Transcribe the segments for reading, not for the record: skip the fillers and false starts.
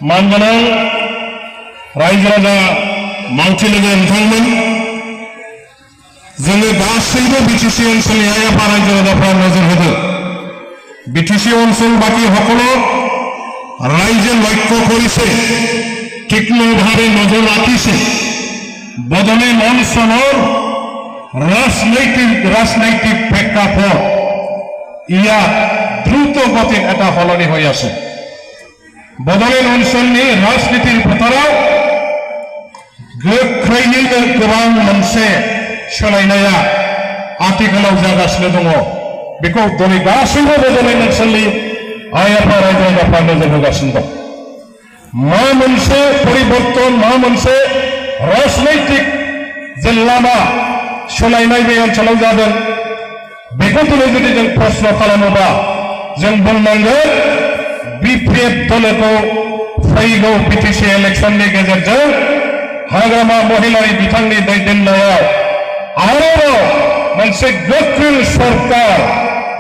मानगोनां रायजो राजा मावथि लोगो नोंथांमोन जोङो गासैबो बिटिसि ओनसोलनि आइ आफा रायजो राजाफ्रा नोजोर होदों বিটিসি অঞ্চল বাকি সকলো রাইজে লক্ষ্য কৰিছে তীক্ষ্ণভাৱে নজৰ ৰাখিছে বদলি অঞ্চলৰ ৰাজনৈতিক প্ৰেক্ষাপট ইয়াত দ্ৰুত গতিত এটা সলনি হৈ আছে বদলি অঞ্চলनि राजनीतिৰ फोथाराव गोख्रैनो गोबां मोनसे सोलायनाया आथिखालाव जागासिनो दङ बेखौ दिनै गासैबो बड'लेण्ड ओनसोलनि आइ आफा रायजो राजाफ्रा नोजोर होगासिनो दं मा मोनसे परिबर्तन मा मोनसे राजनैतिक जे लामा सोलायनाय बे ओनसोलाव जादों बेखौ दिनै जुदि जों प्रश्न खालामोबा जों बुंनांगोन बिपिएफ दलखौ फैगौ बिटिसि इलेक्शननि गेजेरजों हाग्रामा महिलारि बिथांनि दैदेननायाव आरोबाव मोनसे गोख्रों सरकार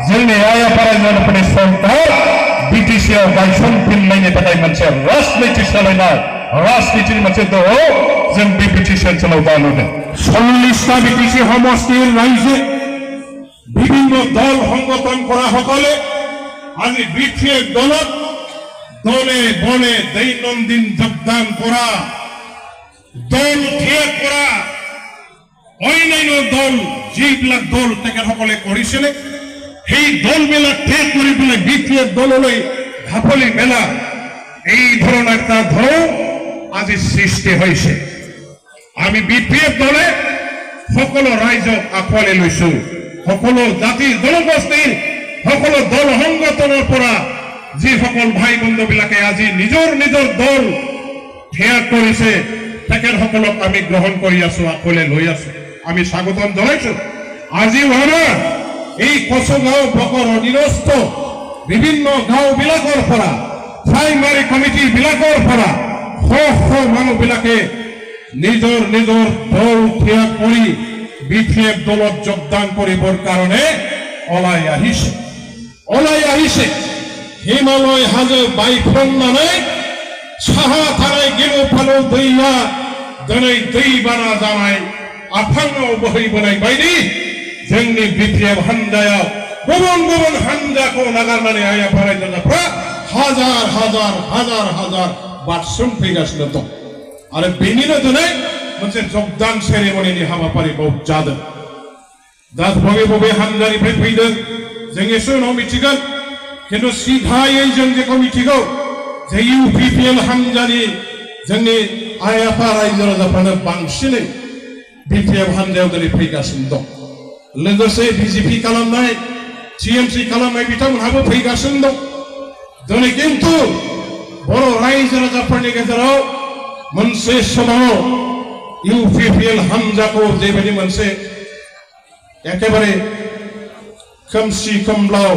जोंनि आइ आफा रायजो राजाफोरनि सरकार बिटिसिआव गायसनफिननायनि थाखाय मोनसे राजनीति सोलायनाय राजनीतिनि मोनसे दोहौ जों बे बिटिसि ओनसोलाव दा नुदों 40টা बिटिसि সমষ্টিৰ ৰাইজে বিভিন্ন দল সংগঠন কৰা সকলে আজি বিপিএফ দলত দলে বলে দৈনন্দিন যোগদান কৰা দল ত্যাগ কৰা অন্যান্য দল যিবিলাক দল তেখেতসকলে কৰিছিলে সেই দলবিলাক ত্যাগ কৰি পেলাই বিপিএফ দললৈ ঢাপলি মেলা এই ধৰণৰ এটা ঢৌ আজি সৃষ্টি হৈছে আমি বিপিএফ দলে সকলো ৰাইজক আঁকোৱালি লৈছো সকলো জাতি জনগোষ্ঠীৰ সকলো দল সংগঠনৰ পৰা যিসকল ভাই বন্ধুবিলাকে আজি নিজৰ নিজৰ দল ত্যাগ কৰিছে তেখেতসকলক আমি গ্ৰহণ কৰি আছো আঁকোৱালি লৈ আছো আমি স্বাগতম জনাইছো আজি আমাৰ এই কচুগাঁও ব্লকৰ অধীনস্থ বিভিন্ন গাঁওবিলাকৰ পৰা প্ৰাইমাৰী কমিটি বিলাকৰ পৰা শ মানুহবিলাকে নিজৰ নিজৰ দল ত্যাগ কৰি বিপিএফ দলত যোগদান কৰিবৰ কাৰণে ওলাই আহিছে হিমালয় হাজো বাইফন্নাनै साहा थानाय गिलु फालु दैया दिनै दैबाना जानाय आफाङाव बोहैबोनाय बायदि जोंनि बिपिएफ हान्जायाव गुबुन गुबुन हान्जाखौ नागारनानै आइ आफा रायजो राजाफ्रा हाजार बारसोमफैगासिनो दं आरो बेनिनो दिनै मोनसे जगदान सेरेमनिनि हाबाफारि बाव जादों दा बबे हान्जानिफ्राय फैदों जों एसे उनाव मिथिगोन खिन्थु सिधायै जों जेखौ मिथिगौ जे इउपिपिएल हान्जानि जोंनि आइ आफा रायजो राजाफ्रानो बांसिनै बिपिएफ हान्जायाव दिनै फैगासिनो दं लोगोसे बिजेपि खालामनाय टिएमसि खालामनाय बिथांमोनहाबो फैगासिनो दं दिनै खिन्थु बर' रायजो राजाफोरनि गेजेराव मोनसे समाव इउपिपिएल हान्जाखौ जेबायदि मोनसे एखेबारे खोमसि खोमलाव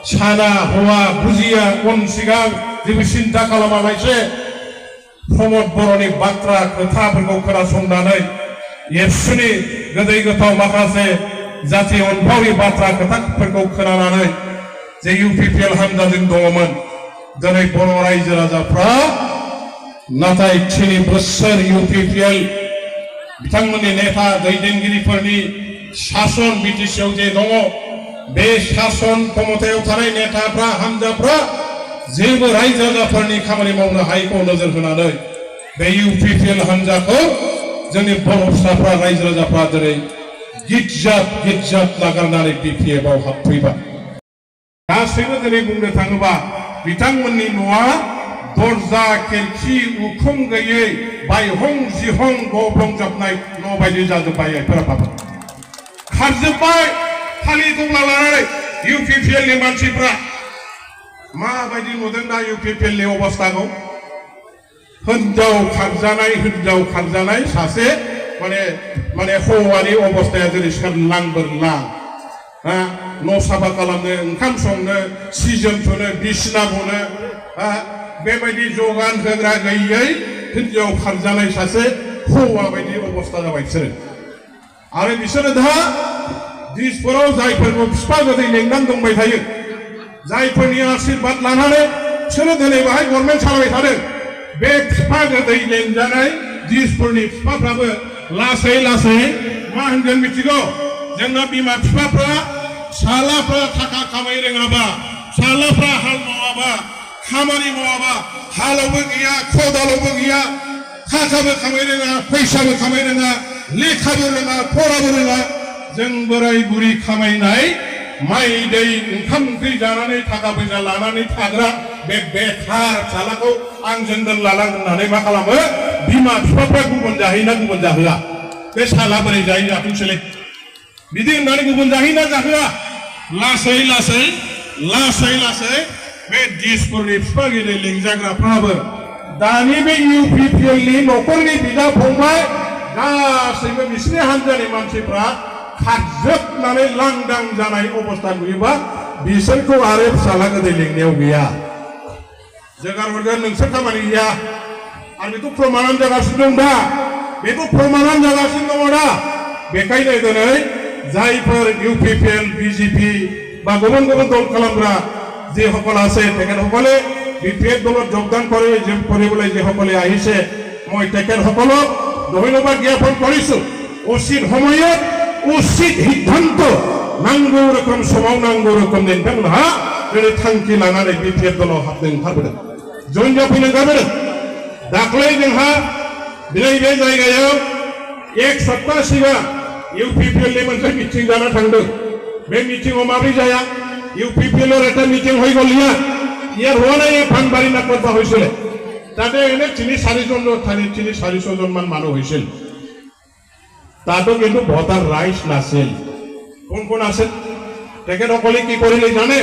साना हौवा बुजिया उन सिगां जेबो सिन्था खालामालासे प्रमद बर'नि बाथ्रा खोथाफोरखौ खोनासंनानै एबसुनि गोदै गोथाव माखासे जाथि अनफावरि बाथ्रा खोथाफोरखौ खोनानानै जे इउपिपिएल हान्जाजों दङमोन दिनै बर' रायजो राजाफ्रा नाथाय 3 बोसोर इउपिपिएल बिथांमोननि नेता दैदेनगिरिफोरनि शासन बिटिसिआव जे दङ बे शासन क्षमतायाव थानाय नेताफ्रा हान्जाफ्रा जेबो रायजो राजाफोरनि खामानि मावनो हायैखौ नोजोर होनानै बे इउपिपिएल हान्जाखौ जोंनि बर' फिसाफ्रा रायजो राजाफ्रा दिनै गिज्जात नागारनानै बिपिएफआव हाबफैबाय गासैबो दिनै बुंनो थाङोबा बिथांमोननि न'आ दरजा खिरखि उखुम गैयै बायहं जिहं गब्लंजोबनाय न' बायदि जाजोब्बाय खारजोब्बाय थालिर दंला लानानै इउपिपिएलनि मानसिफ्रा माबायदि नुदों दा इउपिपिएलनि अबस्थाखौ हिनजाव खारजानाय सासे माने हौवानि अबस्थाया जेरै सोरलां बोरलां न' साफा खालामनो ओंखाम संनो सि जोम सुनो बिसिना बनो बेबायदि जगान होग्रा गैयै हिनजाव खारजानाय सासे हौवा बायदि अबस्था जाबाय बिसोरो आरो बिसोरो दा दिसपुराव जायफोरखौ बिफा गोदै लेंनानै दंबाय थायो जायफोरनि आशीर्बाद लानानै बिसोरो दिनै बाहाय गभर्नमेन्ट सालायबाय थादों बे फिफा गोदै लेंजानाय दिसपुरनि फिफाफ्राबो लासै लासै मा होनगोन मिथिगौ जोंना बिमा बिफाफ्रा फिसालाफ्रा थाखा खामाय रोङाबा फिसालाफ्रा हाल मावाबा खामानि मावाबा हालावबो गैया खदालावबो गैया थाखाबो खामाय रोङा फैसाबो खामाय रोङा लेखाबो रोङा फराबो रोङा जों बोराय बुरि खामायनाय माइ दै ओंखाम ओंख्रि जानानै थाखा फैसा लानानै थाग्रा बे बेखार फिसालाखौ आंजों दोनलालां होननानै मा खालामो बिमा बिफाफ्रा गुबुन जाहैना गुबुन जाहोआ बे साला बोरै जाहै जाथोंसैलै बिदि होननानै गुबुन जाहैना जाहोआ लासै लासै लासै लासै बे दिसपुरनि फिफा गेदेर लिंजाग्राफ्राबो दानि बे इउपिपिएलनि न'खरनि बिदा फंबाय गासैबो बिसिनि हान्जानि मानसिफ्रा खारजोबनानै लांदां जानाय अबस्था नुयोबा बिसोरखौ आरो फिसाला गोदै लिंनायाव गैया जोगार हरगोन नोंसोर खामानि गैया आरो बेखौ प्रमानानो जागासिनो दं दा बेखौ प्रमानानो जागासिनो दङ दा बेखायनो दिनै जायफोर इउपिपिएल बिजेपि বা গুবুন গুবুন দল খালামরা যে সকল আছে তেখেতসকলে বিপিএফ দলত যোগদান কৰিবলৈ যিসকলে আহিছে মই তেখেতসকলক ধন্যবাদ জ্ঞাপন কৰিছোঁ উচিত সময়ত উচিত সিদ্ধান্ত নাंगौ रोखोम समाव नांगौ रोखोम नोंथांमोनहा दिनै थांखि लानानै बिपिएफ दलाव हाबनो ओंखारबोदों जइन जाफैनो ओंखारबोदों दाख्लै जोंहा दिनै बे जायगायाव एक सप्ताह सिगां इउपिपिएलनि मोनसे मिटिं जाना थांदों बे मिटिंआव माब्रै जाया ইউপিপিএলৰ এটা মিটিং হৈ গ'ল ইয়াৰ হোৱা নাই ফানবাৰী নাকত বা হৈছিল তাতে এনে 3-4 জন মান মানুহ হৈছিল তাতো কিন্তু ভোটাৰ ৰাইট নাছিল কোন কোন আছিল তেখেতসকলে কি কৰিলে জানে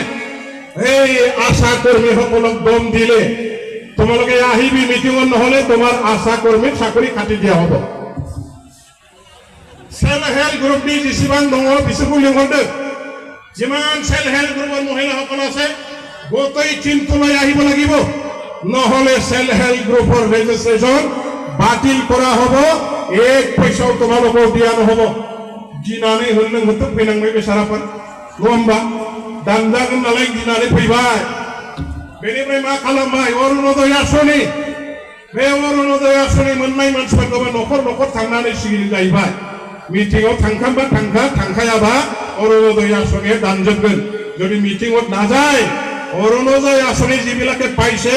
এই আশা কৰ্মীসকলক দম দিলে তোমালোকে আহিবি মিটিঙত নহলে তোমাৰ আশা কৰ্মীক চাকৰি কাটি দিয়া হ'ব সেল্ফ হেল্প গ্ৰুপনি যিমান দङ বিচুকু লিংহৰদে যিমান সেল্ফ হেল্প গ্ৰুপৰ মহিলাসকল আছে গোটেই টিমটো লৈ আহিব লাগিব নহলে সেল্ফ হেল্প গ্ৰুপৰ ৰেজিষ্ট্ৰেচন বাতিল কৰা হ'ব এক পইচাও তোমালোকক দিয়া নহ'ব गिनानै होननो होतो फैनांबाय बेसाराफोर नङा दानजागोन नालाय गिनानै फैबाय बेनिफ्राय मा खालामबाय अरुणोदय आसनि बे अरुणोदय आसनि मोननाय मानसिफोरखौबो न'खर न'खर थांनानै सिगिरि जाहैबाय मिटिंआव थांखायाबा अरुणोदय आसनिया दानजोबगोन যদি মিটিংত নাযায় অৰুণোদয় আঁচনি যিবিলাকে পাইছে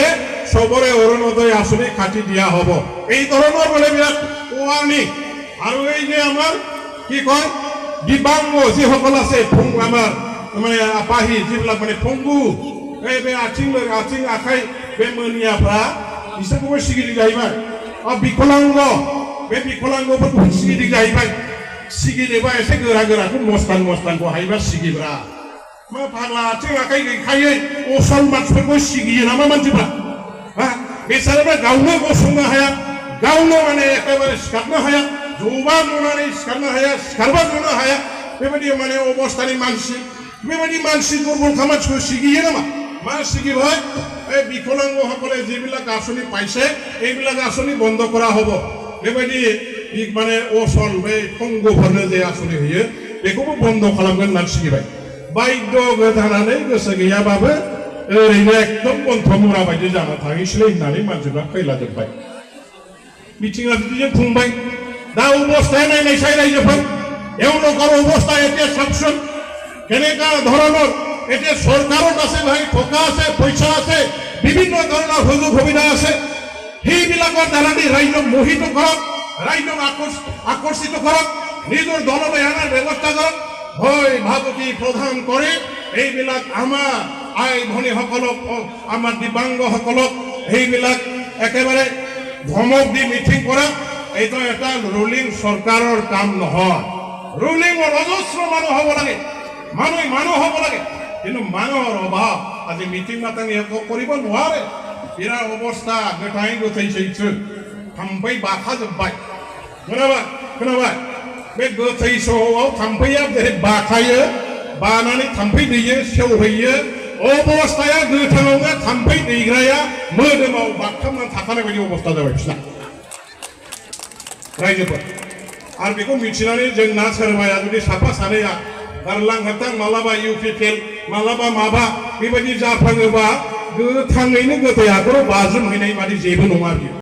সবৰে অৰুণোদয় আঁচনি কাটি দিয়া হ'ব এই ধৰণৰ মানে বিৰাট ওৱাৰ্নিং আৰু এই যে আমাৰ কি কয় দিবাংগ যিসকল আছে আমাৰ মানে আপাহি যিবিলাক মানে পংগু এই বে আथिं আখাই बे मोनियाफ्रा बिसोरखौबो सिगिरि जाहैबाय बिकलांग बे बिकलांगफोरखौ सिगिरि जाहैबाय सिगिरिबा एसे गोरा गोराखौ मस्तानखौ हायोबा सिगिब्रा मा फाग्ला आथिं आखाइ गैखायै असल मानसिफोरखौ सिगियो नामा मानसिफ्रा बेसाराबा गावनो गसंनो हाया गावनो माने एखेबारे सिखारनो हाया जबा नुनानै सिखारनो हाया सिखारबा नुनो हाया बेबायदि माने अबस्थानि मानसि बेबायदि मानसि दुर्बलखा मानसिखौ सिगियो नामा मा सिगिबाय এই বিকলাঙ্গসকলে যিবিলাক আঁচনি পাইছে এইবিলাক আঁচনি বন্ধ কৰা হ'ব बेबायदि माने असल बे पंगुफोरनो जे आसनि होयो बेखौबो बन्द खालामगोन होननानै सिगिबाय बायद्य गोदानानै गोसो गैयाबाबो ओरैनो एकदम बन्थ मुरा बायदि जाना थाहैसैलै होननानै मानसिफ्रा फैलाजोब्बाय मिटिङा बिदिजों खुंबाय दा अबस्थाया नायनायसाय रायजोफोर एवनोकर अबস্থা এতিয়া চাওকচোন কেনেকা ধৰণৰ এতিয়া চৰকাৰত আছে ভাই ঠকা আছে পইচা আছে বিভিন্ন ধৰণৰ সুযোগ সুবিধা আছে সেইবিলাকৰ দ্বাৰা ৰাইজক মোহিত কৰক ৰাইজক আকৰ্ষিত কৰক নিজৰ দললৈ অনাৰ ব্যৱস্থা কৰক হয় ভাবুকি প্ৰদান কৰে এইবিলাক আমাৰ আই ভনীসকলক আমাৰ দিব্যাংগসকলক এইবিলাক একেবাৰে ধমক দি মিটিং কৰা এইটো এটা ৰুলিং চৰকাৰৰ কাম নহয় ৰুলিঙৰ অজস্ৰ মানুহ হ'ব লাগে মানুহ হ'ব লাগে কিন্তু মানুহৰ অভাৱ আজি মিটিং মাতাং কৰিব নোৱাৰে बिराद अबस्था गोथां गोथै सैथो थाम्फै बाखाजोब्बाय खोनाबाय बे गोथै सहआव थाम्फैया जेरै बाखायो बानानै थाम्फै दैयो सेवहैयो अबस्थाया गोथाङावनो थाम्फै दैग्राया मोदोमाव बागथाबनानै थाखानाय बायदि अबस्था जाबाय बिसना रायजोफोर आरो बेखौ मिथिनानै जोंना सोरबाया जुदि साफा सानैया गारलां होथां मालाबा इउपिपिएल मालाबा माबा बेबायदि जाफ्लाङोबा गोथाङैनो गोथै हाखराव बाज्रुमहैनाय बादि जेबो नङा बियो